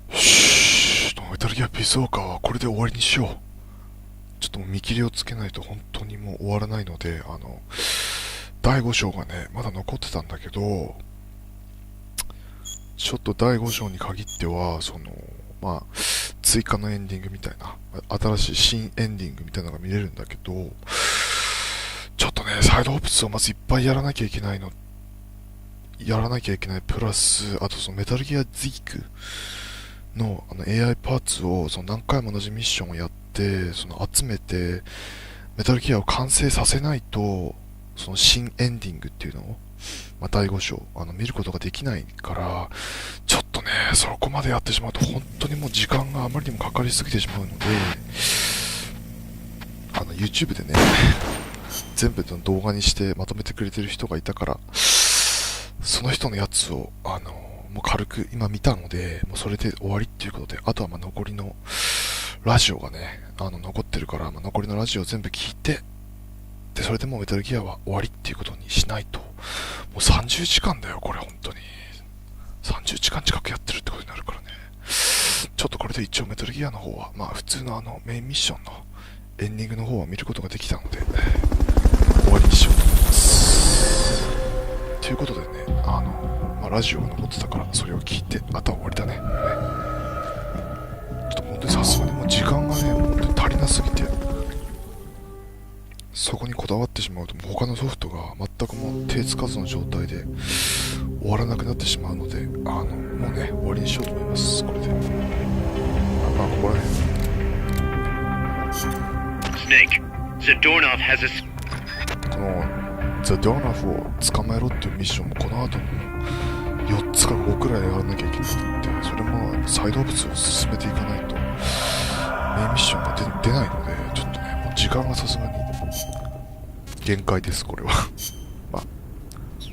メタルギアピースウォーカーはこれで終わりにしよう。ちょっともう見切りをつけないと本当にもう終わらないので、第5章がね、まだ残ってたんだけど、ちょっと第5章に限っては、追加のエンディングみたいな、新しい新エンディングみたいなのが見れるんだけど、ちょっとね、サイドオプスをまずいっぱいやらなきゃいけないの、プラス、あとそのメタルギアゼークのAI パーツをその何回も同じミッションをやって、その集めて、メタルギアを完成させないと、その新エンディングっていうのを、第5章、見ることができないから、ちょっとね、そこまでやってしまうと、本当にもう時間があまりにもかかりすぎてしまうので、YouTube でね、全部の動画にしてまとめてくれてる人がいたから、その人のやつを、もう軽く今見たので、もうそれで終わりっていうことで、あとは残りのラジオがね、残ってるから、残りのラジオを全部聞いて、で、それでもうメタルギアは終わりっていうことにしないと、もう30時間だよ、これ本当に。30時間近くやってるってことになるからね。ちょっとこれで一応メタルギアの方は、普通のメインミッションのエンディングの方は見ることができたので、終わりにしようと思います。ということでね、ラジオが残ってたからそれを聞いて、あとは終わりだね。ちょっと本当にさすがにもう時間がね、本当に足りなすぎて、そこにこだわってしまうともう他のソフトが全くもう手つかずの状態で終わらなくなってしまうので、もうね、終わりにしようと思います。これで。ここら辺。Snake, Zadornov has a... このザ・ドーナフを捕まえろっていうミッションもこの後も4つか5くらいやらなきゃいけなくて、それもサイドオプスを進めていかないとメインミッションが出ないので、ちょっとね、もう時間がさすがに限界です、これは。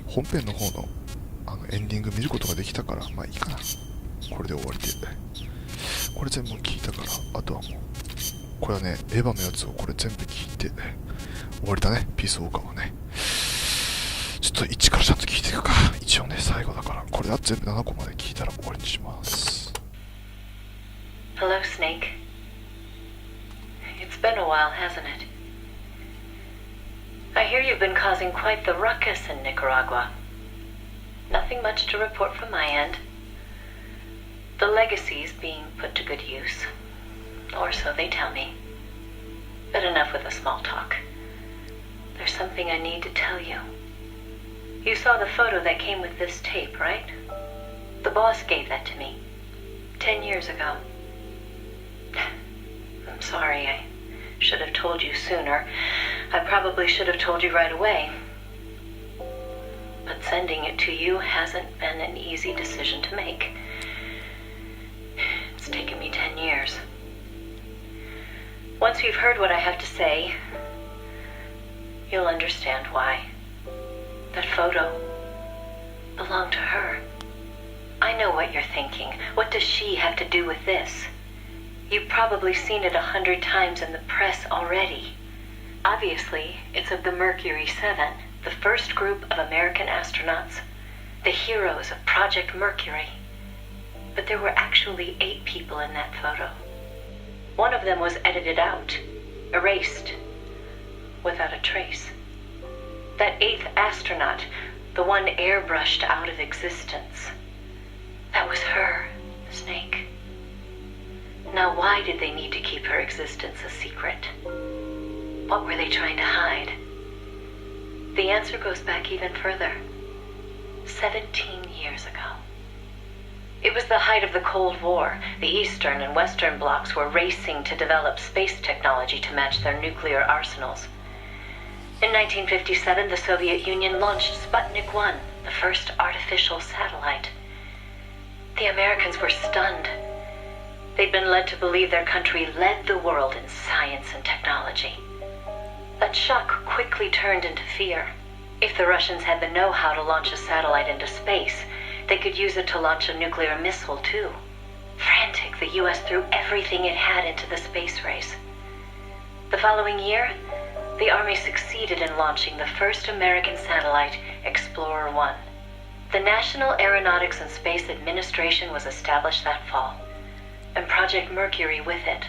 本編の方のエンディング見ることができたから、いいかな。これで終わりで。これ全部聞いたから、あとはもう、これはね、エヴァのやつをこれ全部聞いて、終わりだね、ピースウォーカーはね。ちょっと1からちゃんと聞いていくか。一応ね、最後だから、これは全部7個まで聞いたら終わりにします。Hello, Snake. It's been a while, hasn't it? I hear you've been causing quite the ruckus in Nicaragua. Nothing much to report from my end. The legacy's being put to good use. Or so they tell me. But enough with the small talk. There's something I need to tell you. You saw the photo that came with this tape, right? The boss gave that to me 10 years ago. I'm sorry, I should have told you sooner. I probably should have told you right away. But sending it to you hasn't been an easy decision to make. It's taken me 10 years. Once you've heard what I have to say, you'll understand why. That photo belonged to her. I know what you're thinking. What does she have to do with this? You've probably seen it 100 times in the press already. Obviously, it's of the Mercury 7, the first group of American astronauts, the heroes of Project Mercury. But there were actually 8 people in that photo. One of them was edited out, erased, without a trace. That 8th astronaut, the one airbrushed out of existence, that was her, Snake. Now, why did they need to keep her existence a secret? What were they trying to hide? The answer goes back even further. 17 years ago. It was the height of the Cold War. The Eastern and Western blocs were racing to develop space technology to match their nuclear arsenals. In 1957, the Soviet Union launched Sputnik 1, the first artificial satellite. The Americans were stunned. They'd been led to believe their country led the world in science and technology. That shock quickly turned into fear. If the Russians had the know-how to launch a satellite into space, they could use it to launch a nuclear missile, too. Frantic, the U.S. threw everything it had into the space race. The following year, the Army succeeded in launching the first American satellite, Explorer 1. The National Aeronautics and Space Administration was established that fall. Project Mercury with it.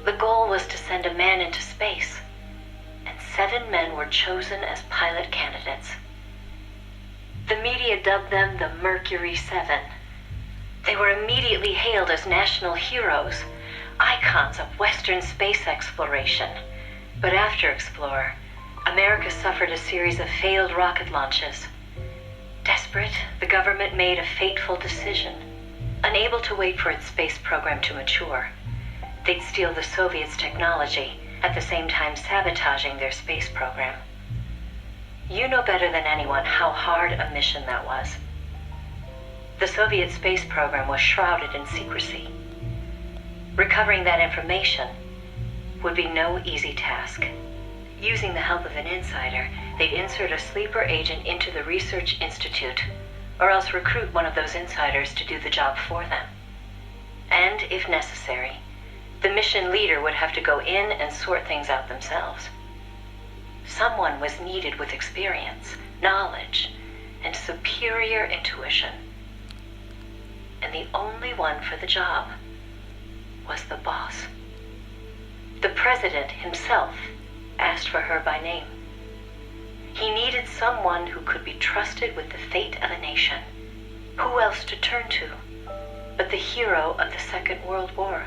The goal was to send a man into space, and 7 men were chosen as pilot candidates. The media dubbed them the Mercury 7. They were immediately hailed as national heroes, icons of Western space exploration. But after Explorer, America suffered a series of failed rocket launches. Desperate, the government made a fateful decision. Unable to wait for its space program to mature, they'd steal the Soviets' technology, at the same time sabotaging their space program. You know better than anyone how hard a mission that was. The Soviet space program was shrouded in secrecy. Recovering that information would be no easy task. Using the help of an insider, they'd insert a sleeper agent into the research institute, or else recruit one of those insiders to do the job for them. And, if necessary, the mission leader would have to go in and sort things out themselves. Someone was needed with experience, knowledge, and superior intuition. And the only one for the job was the boss. The president himself asked for her by name. He needed someone who could be trusted with the fate of a nation. Who else to turn to but the hero of the Second World War?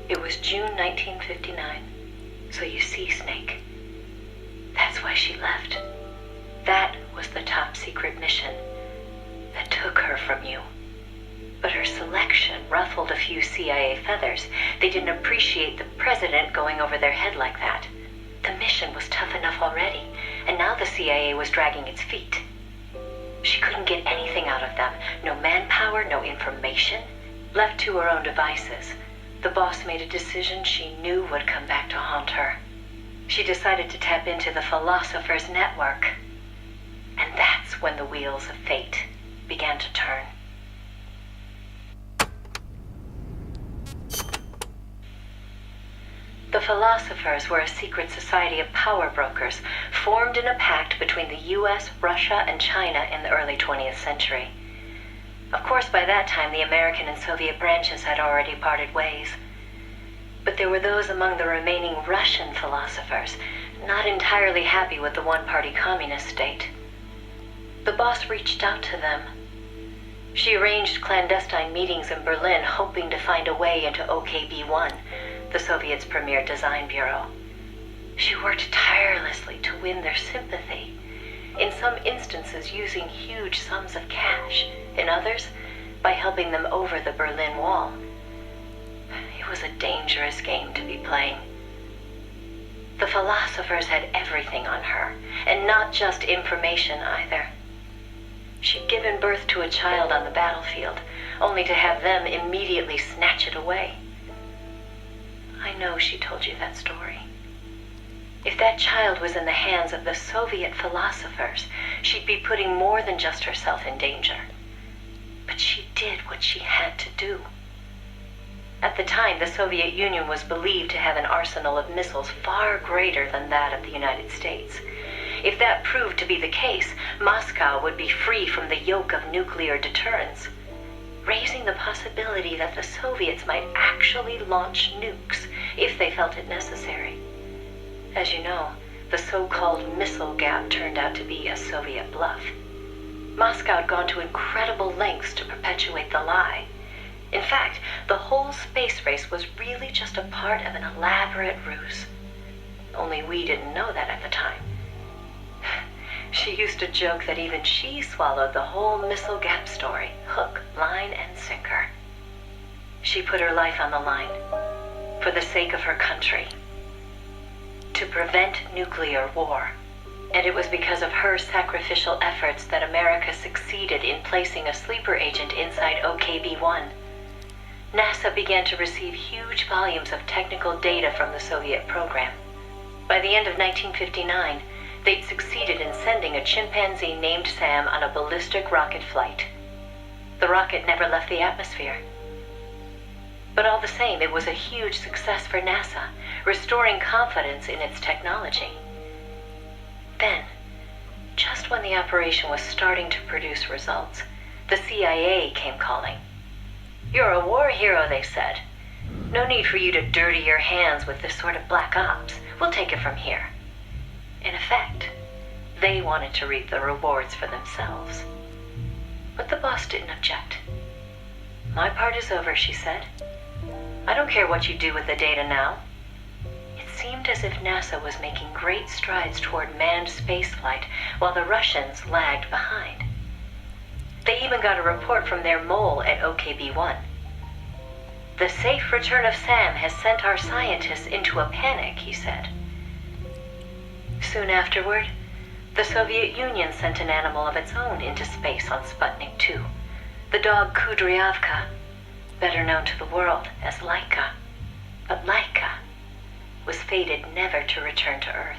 It was June 1959. So you see, Snake, that's why she left. That was the top secret mission that took her from you. But her selection ruffled a few CIA feathers. They didn't appreciate the president going over their head like that. The mission was tough enough already, and now the CIA was dragging its feet. She couldn't get anything out of them. No manpower, no information. Left to her own devices, the boss made a decision she knew would come back to haunt her. She decided to tap into the Philosopher's Network. And that's when the wheels of fate began to turn. The Philosophers were a secret society of power brokers formed in a pact between the US, Russia, and China in the early 20th century. Of course, by that time, the American and Soviet branches had already parted ways. But there were those among the remaining Russian philosophers not entirely happy with the one-party communist state. The boss reached out to them. She arranged clandestine meetings in Berlin, hoping to find a way into OKB-1, the Soviets' premier design bureau. She worked tirelessly to win their sympathy, in some instances using huge sums of cash, in others by helping them over the Berlin Wall. It was a dangerous game to be playing. The Philosophers had everything on her, and not just information either. She'd given birth to a child on the battlefield, only to have them immediately snatch it away. I know she told you that story. If that child was in the hands of the Soviet philosophers, she'd be putting more than just herself in danger. But she did what she had to do. At the time, the Soviet Union was believed to have an arsenal of missiles far greater than that of the United States. If that proved to be the case, Moscow would be free from the yoke of nuclear deterrence, raising the possibility that the Soviets might actually launch nukes if they felt it necessary. As you know, the so-called missile gap turned out to be a Soviet bluff. Moscow had gone to incredible lengths to perpetuate the lie. In fact, the whole space race was really just a part of an elaborate ruse. Only we didn't know that at the time. She used to joke that even she swallowed the whole missile gap story, hook, line, and sinker. She put her life on the line for the sake of her country, to prevent nuclear war. And it was because of her sacrificial efforts that America succeeded in placing a sleeper agent inside OKB-1. NASA began to receive huge volumes of technical data from the Soviet program. By the end of 1959, they'd succeeded in sending a chimpanzee named Sam on a ballistic rocket flight. The rocket never left the atmosphere. But all the same, it was a huge success for NASA, restoring confidence in its technology. Then, just when the operation was starting to produce results, the CIA came calling. You're a war hero, they said. No need for you to dirty your hands with this sort of black ops. We'll take it from here. In effect, they wanted to reap the rewards for themselves. But the boss didn't object. My part is over, she said. I don't care what you do with the data now. It seemed as if NASA was making great strides toward manned spaceflight while the Russians lagged behind. They even got a report from their mole at OKB-1. The safe return of Sam has sent our scientists into a panic, he said. Soon afterward, the Soviet Union sent an animal of its own into space on Sputnik 2, the dog Kudryavka, better known to the world as Laika. But Laika was fated never to return to Earth.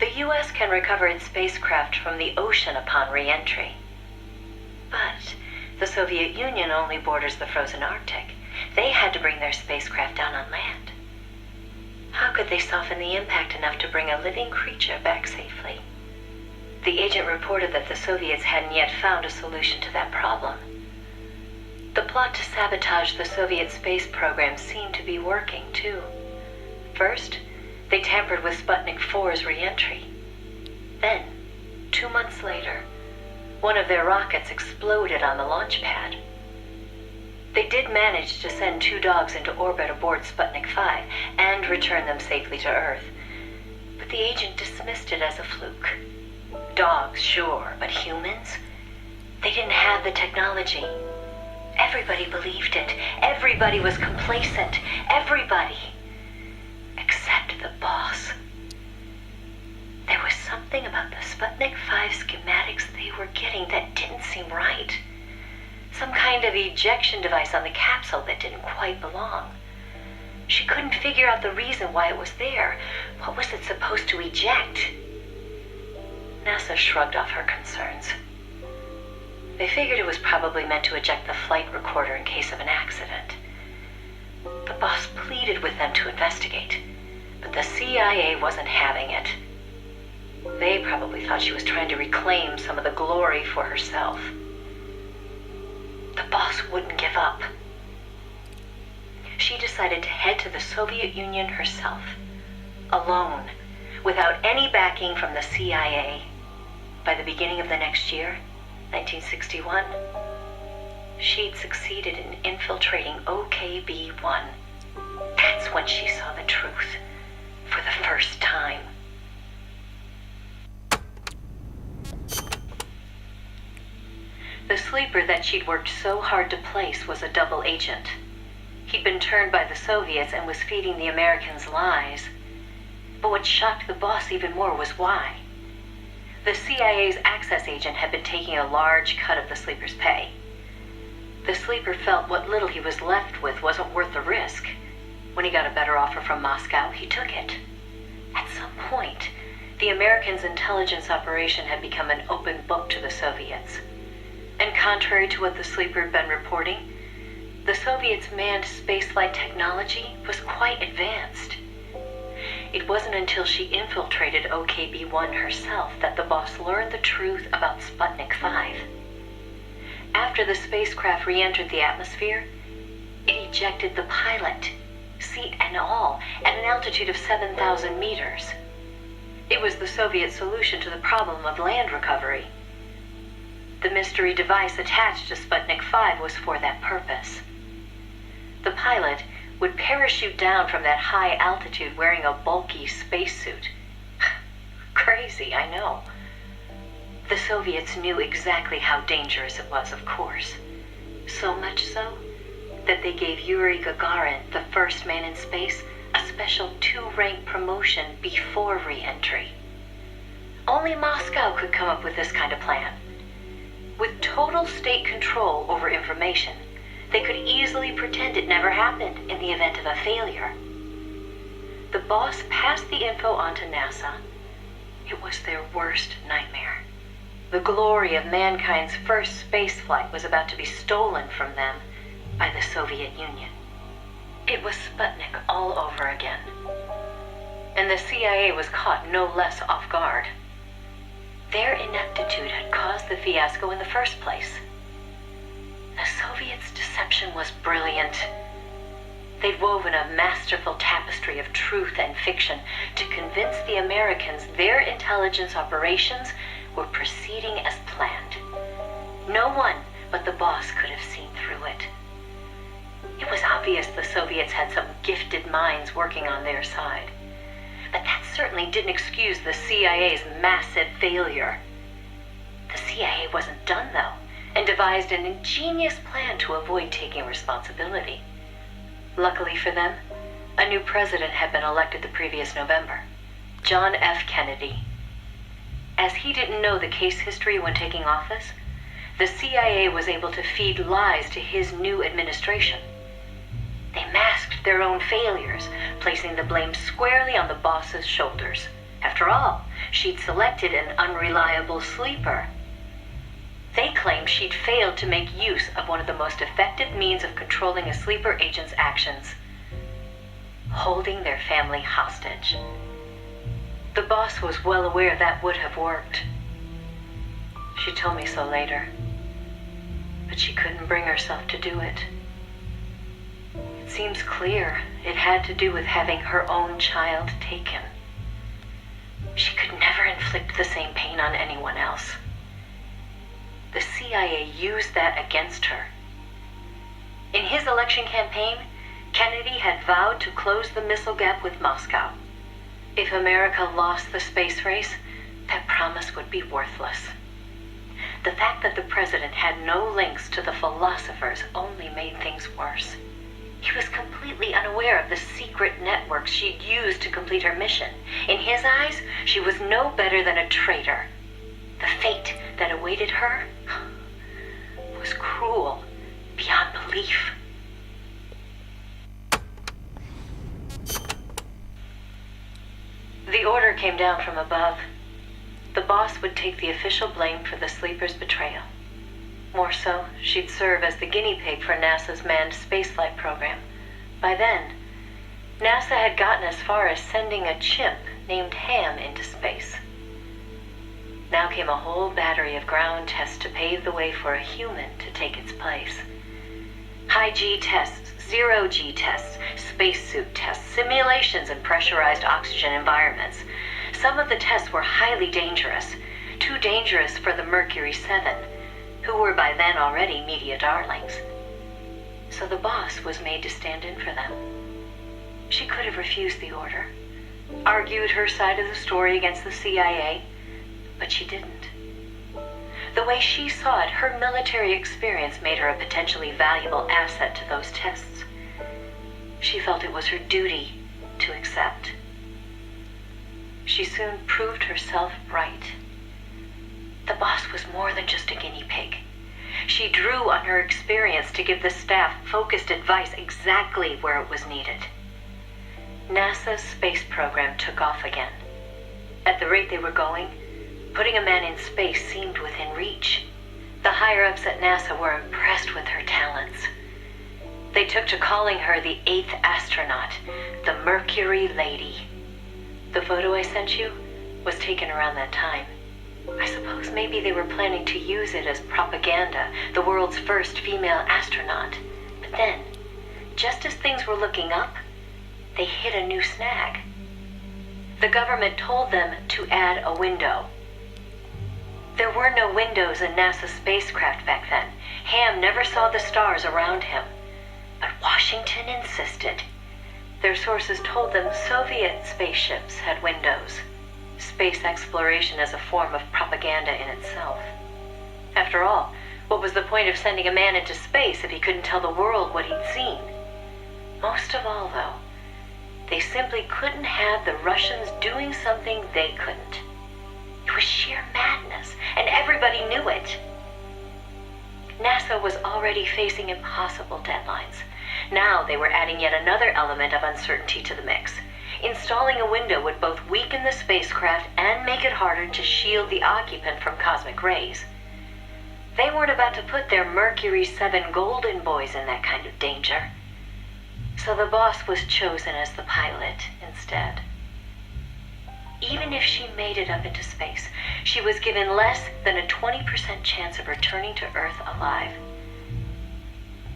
The U.S. can recover its spacecraft from the ocean upon re-entry. But the Soviet Union only borders the frozen Arctic. They had to bring their spacecraft down on land. How could they soften the impact enough to bring a living creature back safely? The agent reported that the Soviets hadn't yet found a solution to that problem. The plot to sabotage the Soviet space program seemed to be working, too. First, they tampered with Sputnik 4's re-entry. Then, 2 months later, one of their rockets exploded on the launch pad. They did manage to send 2 dogs into orbit aboard Sputnik 5 and return them safely to Earth. But the agent dismissed it as a fluke. Dogs, sure, but humans? They didn't have the technology. Everybody believed it. Everybody was complacent. Everybody. Except the boss. There was something about the Sputnik 5 schematics they were getting that didn't seem right. Some kind of ejection device on the capsule that didn't quite belong. She couldn't figure out the reason why it was there. What was it supposed to eject? NASA shrugged off her concerns. They figured it was probably meant to eject the flight recorder in case of an accident. The boss pleaded with them to investigate, but the CIA wasn't having it. They probably thought she was trying to reclaim some of the glory for herself. The boss wouldn't give up. She decided to head to the Soviet Union herself, alone, without any backing from the CIA. By the beginning of the next year, 1961, she'd succeeded in infiltrating OKB-1. That's when she saw the truth, for the first time. The sleeper that she'd worked so hard to place was a double agent. He'd been turned by the Soviets and was feeding the Americans lies. But what shocked the boss even more was why. The CIA's access agent had been taking a large cut of the sleeper's pay. The sleeper felt what little he was left with wasn't worth the risk. When he got a better offer from Moscow, he took it. At some point, the Americans' intelligence operation had become an open book to the Soviets. And contrary to what the sleeper had been reporting, the Soviets' manned spaceflight technology was quite advanced. It wasn't until she infiltrated OKB-1 herself that the boss learned the truth about Sputnik 5. After the spacecraft re-entered the atmosphere, it ejected the pilot, seat and all, at an altitude of 7,000 meters. It was the Soviet solution to the problem of land recovery. The mystery device attached to Sputnik 5 was for that purpose. The pilot would parachute down from that high altitude wearing a bulky spacesuit. Crazy, I know. The Soviets knew exactly how dangerous it was, of course. So much so that they gave Yuri Gagarin, the first man in space, a special 2-rank promotion before re-entry. Only Moscow could come up with this kind of plan. With total state control over information, they could easily pretend it never happened in the event of a failure. The boss passed the info on to NASA. It was their worst nightmare. The glory of mankind's first spaceflight was about to be stolen from them by the Soviet Union. It was Sputnik all over again. And the CIA was caught no less off guard. Their ineptitude had caused the fiasco in the first place. Soviets' deception was brilliant. They'd woven a masterful tapestry of truth and fiction to convince the Americans their intelligence operations were proceeding as planned. No one but the boss could have seen through it. It was obvious the Soviets had some gifted minds working on their side. But that certainly didn't excuse the CIA's massive failure. The CIA wasn't done, though, and devised an ingenious plan to avoid taking responsibility. Luckily for them, a new president had been elected the previous November, John F. Kennedy. As he didn't know the case history when taking office, the CIA was able to feed lies to his new administration. They masked their own failures, placing the blame squarely on the boss's shoulders. After all, she'd selected an unreliable sleeper. They claimed she'd failed to make use of one of the most effective means of controlling a sleeper agent's actions: holding their family hostage. The boss was well aware that would have worked. She told me so later, but she couldn't bring herself to do it. It seems clear it had to do with having her own child taken. She could never inflict the same pain on anyone else. The CIA used that against her. In his election campaign, Kennedy had vowed to close the missile gap with Moscow. If America lost the space race, that promise would be worthless. The fact that the president had no links to the philosophers only made things worse. He was completely unaware of the secret networks she'd used to complete her mission. In his eyes, she was no better than a traitor. The fate that awaited her was cruel beyond belief. The order came down from above. The boss would take the official blame for the sleeper's betrayal. More so, she'd serve as the guinea pig for NASA's manned spaceflight program. By then, NASA had gotten as far as sending a chimp named Ham into space. Now came a whole battery of ground tests to pave the way for a human to take its place. High-G tests, zero-G tests, spacesuit tests, simulations in pressurized oxygen environments. Some of the tests were highly dangerous, too dangerous for the Mercury 7, who were by then already media darlings. So the boss was made to stand in for them. She could have refused the order, argued her side of the story against the CIA, but she didn't. The way she saw it, her military experience made her a potentially valuable asset to those tests. She felt it was her duty to accept. She soon proved herself right. The boss was more than just a guinea pig. She drew on her experience to give the staff focused advice exactly where it was needed. NASA's space program took off again. At the rate they were going, putting a man in space seemed within reach. The higher-ups at NASA were impressed with her talents. They took to calling her the 8th astronaut, the Mercury Lady. The photo I sent you was taken around that time. I suppose maybe they were planning to use it as propaganda, the world's first female astronaut. But then, just as things were looking up, they hit a new snag. The government told them to add a window. There were no windows in NASA's spacecraft back then. Ham never saw the stars around him. But Washington insisted. Their sources told them Soviet spaceships had windows. Space exploration as a form of propaganda in itself. After all, what was the point of sending a man into space if he couldn't tell the world what he'd seen? Most of all, though, they simply couldn't have the Russians doing something they couldn't. It was sheer madness, and everybody knew it. NASA was already facing impossible deadlines. Now they were adding yet another element of uncertainty to the mix. Installing a window would both weaken the spacecraft and make it harder to shield the occupant from cosmic rays. They weren't about to put their Mercury 7 golden boys in that kind of danger. So the boss was chosen as the pilot instead. Even if she made it up into space, she was given less than a 20% chance of returning to Earth alive.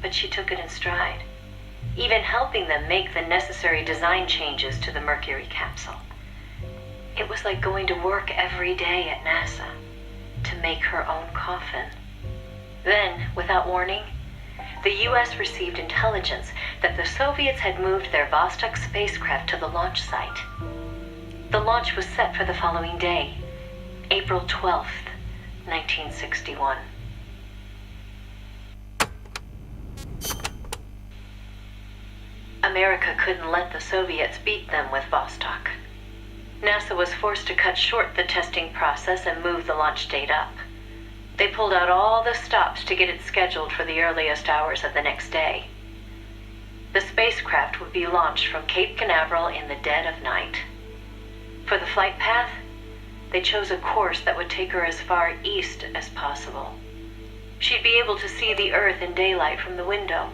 but she took it in stride, even helping them make the necessary design changes to the Mercury capsule. It was like going to work every day at NASA to make her own coffin. Then, without warning, the U.S. received intelligence that the Soviets had moved their Vostok spacecraft to the launch site. The launch was set for the following day, April 12th, 1961. America couldn't let the Soviets beat them with Vostok. NASA was forced to cut short the testing process and move the launch date up. They pulled out all the stops to get it scheduled for the earliest hours of the next day. The spacecraft would be launched from Cape Canaveral in the dead of night. For the flight path, they chose a course that would take her as far east as possible. She'd be able to see the Earth in daylight from the window,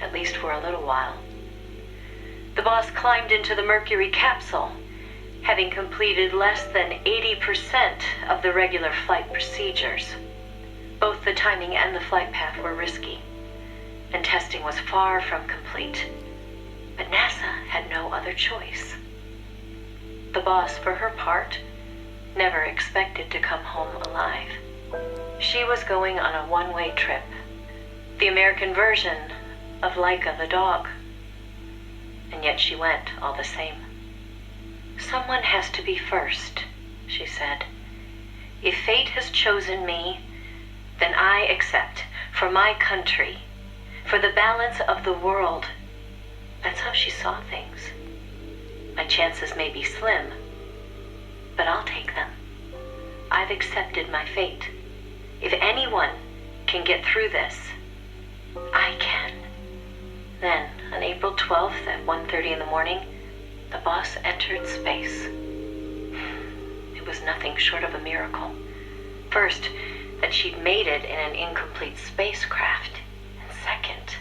at least for a little while. The boss climbed into the Mercury capsule, having completed less than 80% of the regular flight procedures. Both the timing and the flight path were risky, and testing was far from complete. But NASA had no other choice. The boss, for her part, never expected to come home alive. She was going on a one-way trip, the American version of Laika the dog. And yet she went all the same. "Someone has to be first," she said. "If fate has chosen me, then I accept, for my country, for the balance of the world." That's how she saw things. My chances may be slim, but I'll take them. I've accepted my fate. If anyone can get through this, I can. Then, on April 12th at 1:30 in the morning, the boss entered space. It was nothing short of a miracle. First, that she'd made it in an incomplete spacecraft. And second,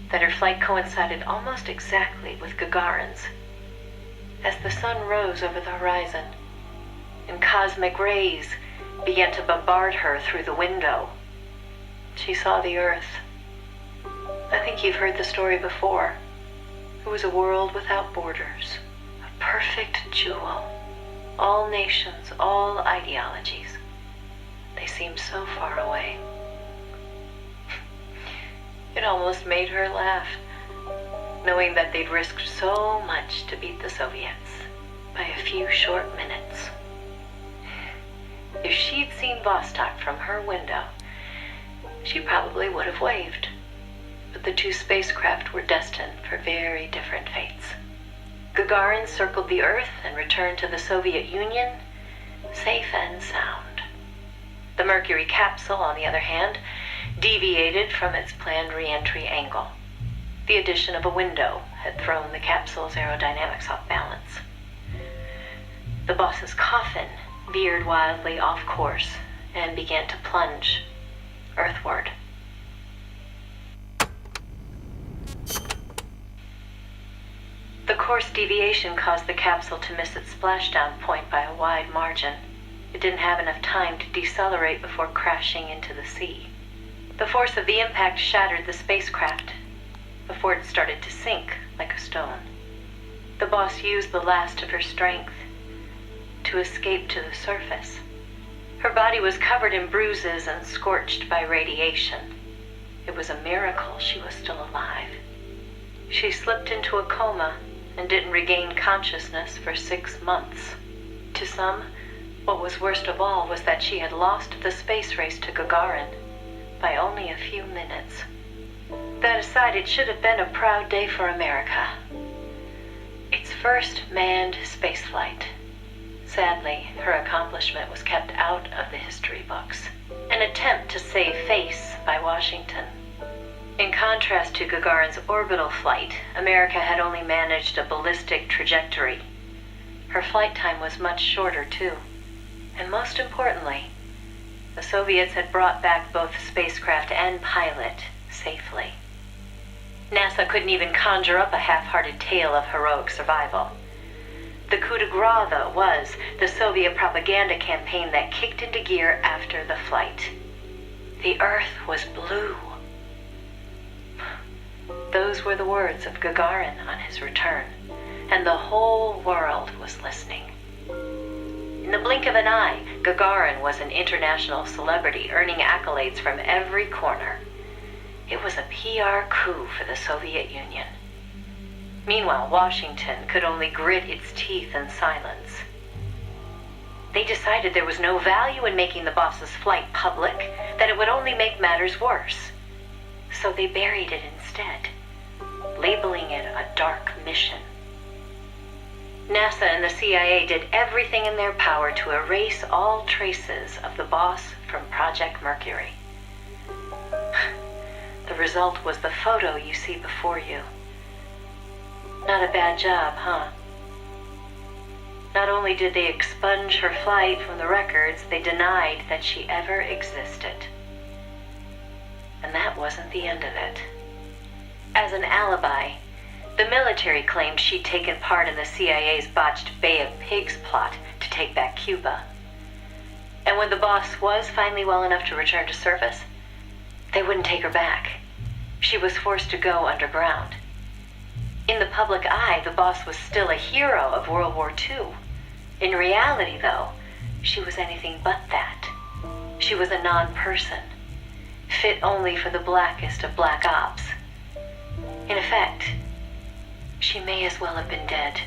that her flight coincided almost exactly with Gagarin's. As the sun rose over the horizon, and cosmic rays began to bombard her through the window, she saw the Earth. I think you've heard the story before. It was a world without borders, a perfect jewel. All nations, all ideologies. They seemed so far away. It almost made her laugh, knowing that they'd risked so much to beat the Soviets by a few short minutes. If she'd seen Vostok from her window, she probably would have waved. But the two spacecraft were destined for very different fates. Gagarin circled the Earth and returned to the Soviet Union, safe and sound. The Mercury capsule, on the other hand, deviated from its planned re-entry angle. The addition of a window had thrown the capsule's aerodynamics off balance. The boss's coffin veered wildly off course and began to plunge earthward. The course deviation caused the capsule to miss its splashdown point by a wide margin. It didn't have enough time to decelerate before crashing into the sea. The force of the impact shattered the spacecraft before it started to sink like a stone. The boss used the last of her strength to escape to the surface. Her body was covered in bruises and scorched by radiation. It was a miracle she was still alive. She slipped into a coma and didn't regain consciousness for 6 months. To some, what was worst of all was that she had lost the space race to Gagarin by only a few minutes. That aside, it should have been a proud day for America. Its first manned spaceflight. Sadly, her accomplishment was kept out of the history books. An attempt to save face by Washington. In contrast to Gagarin's orbital flight, America had only managed a ballistic trajectory. Her flight time was much shorter, too. And most importantly, the Soviets had brought back both spacecraft and pilot safely. NASA couldn't even conjure up a half-hearted tale of heroic survival. The coup de grace, though, was the Soviet propaganda campaign that kicked into gear after the flight. The Earth was blue. Those were the words of Gagarin on his return, and the whole world was listening. In the blink of an eye, Gagarin was an international celebrity, earning accolades from every corner. It was a PR coup for the Soviet Union. Meanwhile, Washington could only grit its teeth in silence. They decided there was no value in making the boss's flight public, that it would only make matters worse. So they buried it instead, labeling it a dark mission. NASA and the CIA did everything in their power to erase all traces of the boss from Project Mercury. The result was the photo you see before you. Not a bad job, huh? Not only did they expunge her flight from the records, they denied that she ever existed. And that wasn't the end of it. As an alibi, the military claimed she'd taken part in the CIA's botched Bay of Pigs plot to take back Cuba. And when the boss was finally well enough to return to service, they wouldn't take her back. She was forced to go underground. In the public eye, the boss was still a hero of World War II. In reality, though, she was anything but that. She was a non-person, fit only for the blackest of black ops. In effect, she may as well have been dead.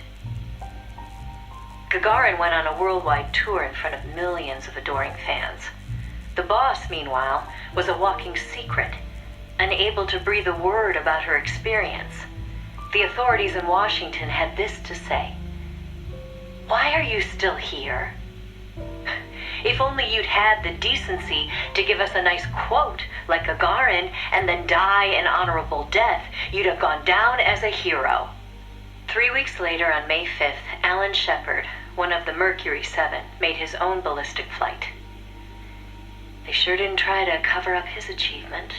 Gagarin went on a worldwide tour in front of millions of adoring fans. The boss, meanwhile, was a walking secret, unable to breathe a word about her experience. The authorities in Washington had this to say: "Why are you still here? If only you'd had the decency to give us a nice quote like Gagarin and then die an honorable death, you'd have gone down as a hero." 3 weeks later, on May 5th, Alan Shepard, one of the Mercury 7, made his own ballistic flight. They sure didn't try to cover up his achievement.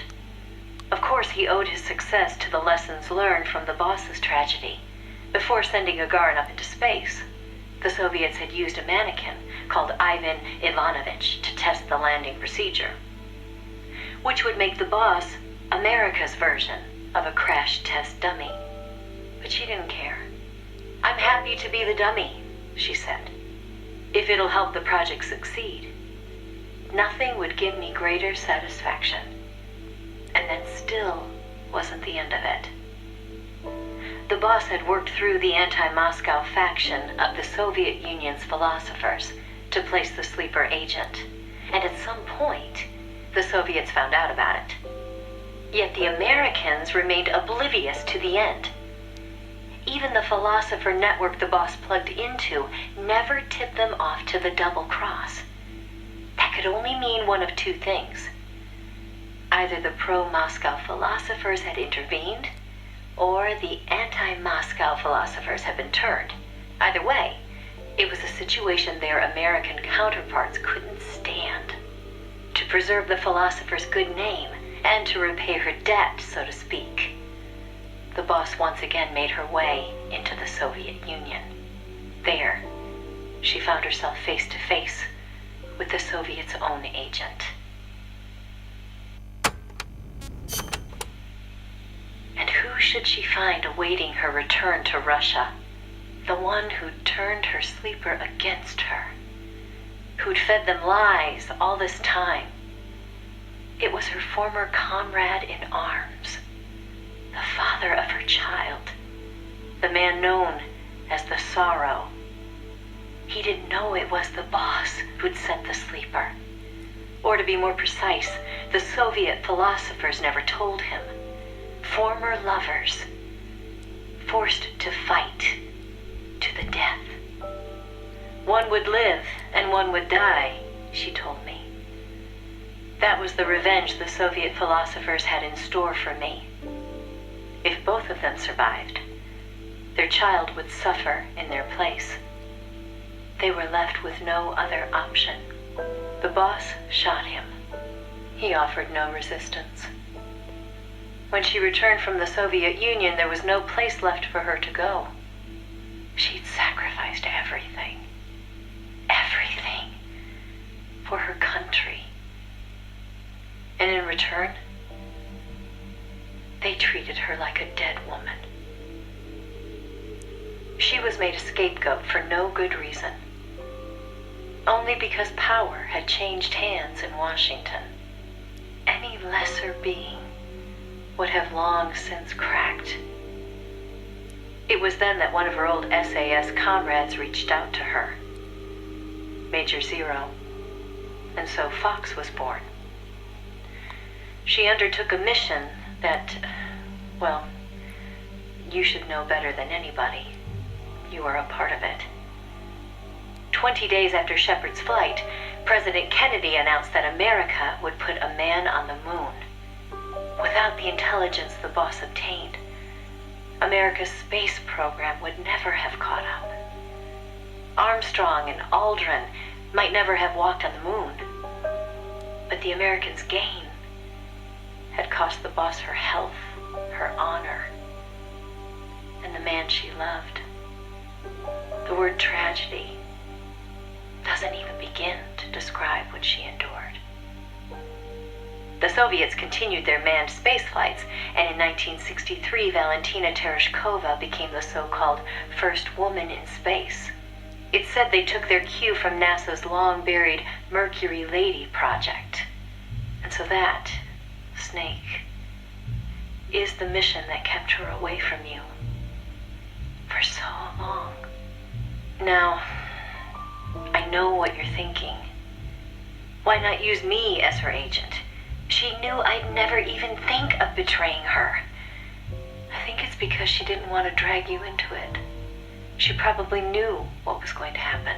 Of course, he owed his success to the lessons learned from the boss's tragedy. Before sending Gagarin up into space, the Soviets had used a mannequin called Ivan Ivanovich to test the landing procedure, which would make the boss America's version of a crash test dummy. But she didn't care. "I'm happy to be the dummy," she said, "if it'll help the project succeed. Nothing would give me greater satisfaction." And that still wasn't the end of it. The boss had worked through the anti-Moscow faction of the Soviet Union's philosophers to place the sleeper agent, and at some point, the Soviets found out about it. Yet the Americans remained oblivious to the end. Even the philosopher network the boss plugged into never tipped them off to the double cross. That could only mean one of two things. Either the pro-Moscow philosophers had intervened, or the anti-Moscow philosophers had been turned. Either way, it was a situation their American counterparts couldn't stand. To preserve the philosopher's good name, and to repay her debt, so to speak, the boss once again made her way into the Soviet Union. There, she found herself face to face with the Soviets' own agent. And who should she find awaiting her return to Russia? The one who'd turned her sleeper against her, who'd fed them lies all this time. It was her former comrade in arms, the father of her child, the man known as the Sorrow. He didn't know it was the boss who'd sent the sleeper. Or to be more precise, the Soviet philosophers never told him. Former lovers, forced to fight to the death. One would live and one would die, she told me. That was the revenge the Soviet philosophers had in store for me. If both of them survived, their child would suffer in their place. They were left with no other option. The boss shot him. He offered no resistance. When she returned from the Soviet Union, there was no place left for her to go. She'd sacrificed everything. Everything. For her country. And in return, They treated her like a dead woman. She was made a scapegoat for no good reason. Only because power had changed hands in Washington. Any lesser being would have long since cracked. It was then that one of her old SAS comrades reached out to her, Major Zero, and so Fox was born. She undertook a mission that, well, you should know better than anybody. You are a part of it. 20 days after Shepard's flight, President Kennedy announced that America would put a man on the moon. Without the intelligence the boss obtained, America's space program would never have caught up. Armstrong and Aldrin might never have walked on the moon, but the Americans' gain had cost the boss her health, her honor, and the man she loved. The word tragedy doesn't even begin to describe what she endured. The Soviets continued their manned space flights, and in 1963, Valentina Tereshkova became the so-called first woman in space. It's said they took their cue from NASA's long-buried Mercury Lady project. And so that, Snake, is the mission that kept her away from you for so long. Now, I know what you're thinking. Why not use me as her agent? She knew I'd never even think of betraying her. I think it's because she didn't want to drag you into it. She probably knew what was going to happen.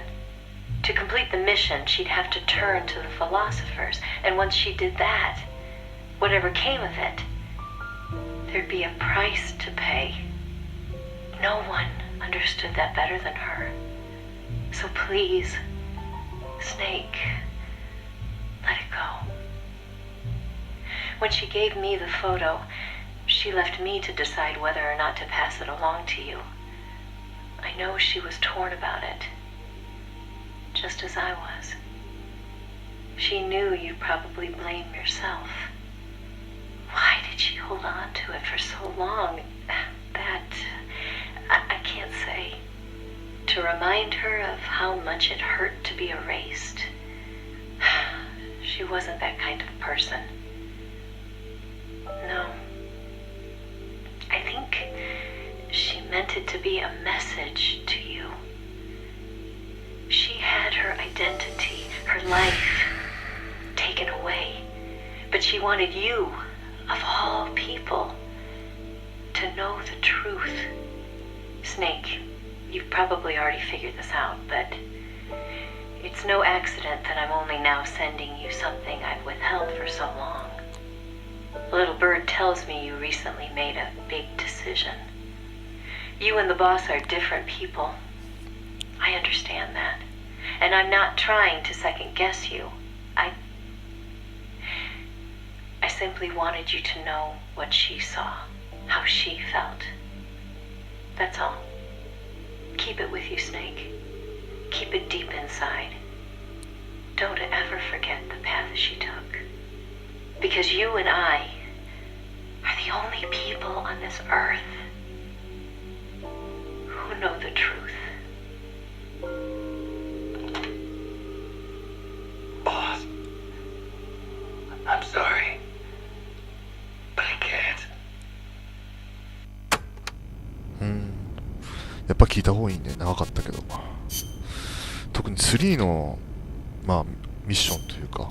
To complete the mission, she'd have to turn to the philosophers, and once she did that, whatever came of it, there'd be a price to pay. No one understood that better than her. So please, Snake, let it go. When she gave me the photo, she left me to decide whether or not to pass it along to you. I know she was torn about it, just as I was. She knew you'd probably blame yourself. Why did she hold on to it for so long? That, I can't say. To remind her of how much it hurt to be erased. She wasn't that kind of person. No. I think she meant it to be a message to you. She had her identity, her life, taken away. But she wanted you, of all people, to know the truth. Snake, you've probably already figured this out, but it's no accident that I'm only now sending you something I've withheld for so long. A little bird tells me you recently made a big decision. You and the boss are different people. I understand that. And I'm not trying to second guess you. I simply wanted you to know what she saw, how she felt. That's all. Keep it with you, Snake. Keep it deep inside. Don't ever forget the path she took. Because you and I are the only people on this earth who know the truth. Boss, I'm sorry, but I can't. やっぱ聞いた方がいいね。長かったけど。特に3の、ミッションというか、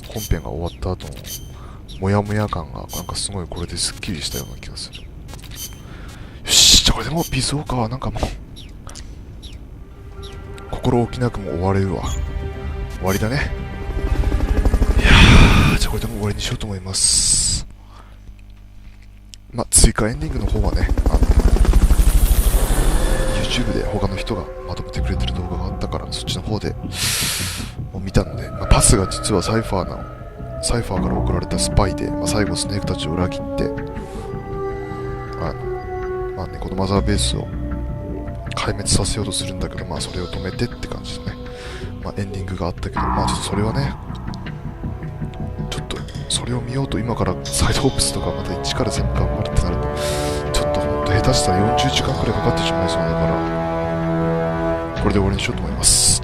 本編が終わった後の、モヤモヤ感が、なんかすごいこれですっきりしたような気がする。よし、じゃあこれでもうピースウォーカーはなんかもう、心置きなくも終われるわ。終わりだね。いやー、じゃあこれでも終わりにしようと思います。追加エンディングの方はね、YouTube で他の人がまとめてくれてる動画があったからそっちの方で見たので、パスが実はサイファーから送られたスパイで、最後スネークたちを裏切ってこのマザーベースを壊滅させようとするんだけど、それを止めてって感じでね、エンディングがあったけど、ちょっとそれはね、ちょっとそれを見ようと今からサイドオプスとかまた一から全部頑張るって手したら40時間くらいかかってしまいそうだから、これで終わりにしようと思います。